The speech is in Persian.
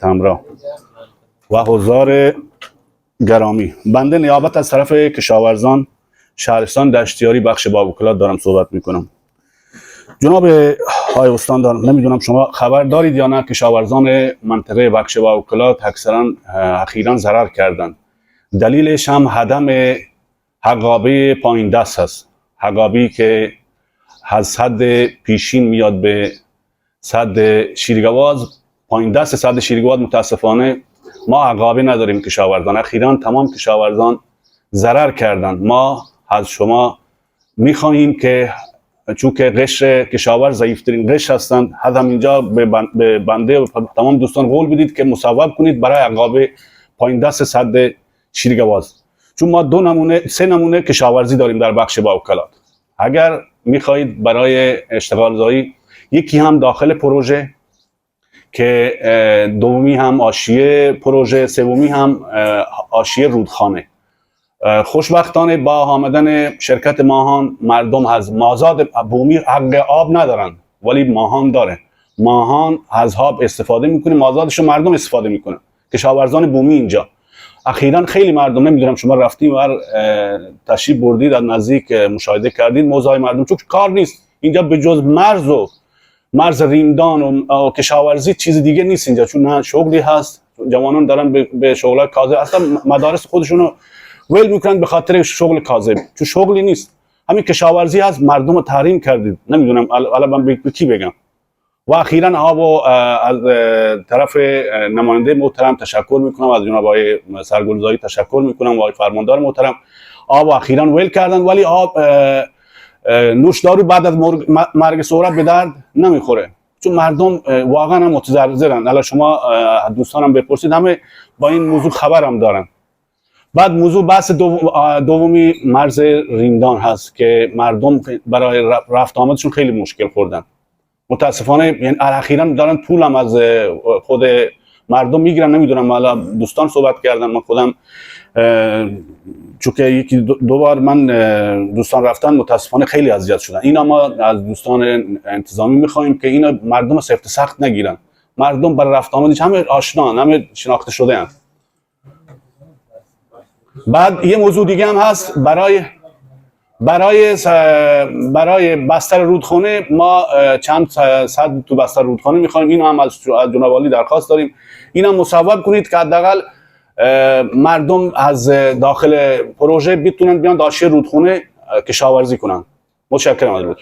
همراه و حضار گرامی، بنده نیابت از طرف کشاورزان شهرستان دشتیاری بخش بابوکلات دارم صحبت میکنم. جناب های استان دارم، نمیدونم شما خبر دارید یا نه، کشاورزان منطقه بخش بابوکلات اخیراً ضرر کردند. دلیلش هم هدم حقابه پایین دست هست. حقابی که از سد پیشین میاد به سد شیرگواز، پایین دست سد شیرگواز متاسفانه ما حقابه نداریم. کشاورزان اخیراً تمام کشاورزان ضرر کردند. ما از شما میخواهیم که چون که قشر کشاورز ضعیفترین قشر هستند، هم اینجا به بنده و تمام دوستان قول بدید که مصوب کنید برای حقابه پایین دست سد شیرگواز، چون ما سه نمونه کشاورزی داریم در بخش بابوکلات. اگر میخواهید برای اشتغال زایی، یکی هم داخل پروژه که دومی هم حاشیه پروژه، سومی هم حاشیه رودخانه. خوشبختانه با آمدن شرکت ماهان مردم از مازاد بومی حق آب ندارن، ولی ماهان داره. ماهان از آب استفاده میکنه، مازادش مردم استفاده میکنه، کشاورزان بومی اینجا. اخیراً خیلی مردم، نمیدونم شما رفتید و تشریف بردید از نزدیک مشاهده کردید موضوع مردم، چون کار نیست اینجا به جز مرز ریمدان و کشاورزی چیز دیگه نیست اینجا، چون نه شغلی هست. جوانان دارن به شغلای کاذب، اصلا مدارس خودشونو ول میکنن به خاطر شغل کاذب، چون شغلی نیست. همین کشاورزی هست، مردم رو تحریم کردید. نمیدونم الان من به کی بگم. و اخیراً آب از طرف نماینده محترم تشکر میکنم، از جناب آقای سرگلزایی تشکر میکنم و آقای فرماندار محترم. آب اخیراً ول کردن، ولی آب نوشدارو بعد از مرگ سهراب به درد نمیخوره، چون مردم واقعا هم متضررن. الان شما دوستانم بپرسید، همه با این موضوع خبرم دارن. بعد موضوع بحث دومی مرز ریمدان هست که مردم برای رفت آمدشون خیلی مشکل خوردن. متاسفانه یعنی اخیراً دارن پول هم از خود مردم میگیرن. نمیدونم، حالا دوستان صحبت کردن، من خودم چون که یکی دو بار من دوستان رفتن، متاسفانه خیلی اذیت شدن. اینا ما از دوستان انتظامی میخوایم که اینا مردم سفت سخت نگیرن. مردم برای رفت آمدش همه آشنا، همه شناخته شده هستند. بعد یه موضوع دیگه هم هست، برای بستر رودخانه ما چند صد تو بستر رودخانه میخوایم. اینو هم از جناب عالی درخواست داریم، اینم مصوب کنید که حداقل مردم از داخل پروژه بتونن بیان حاشیه رودخانه کشاورزی کنن. متشکرم ازتون.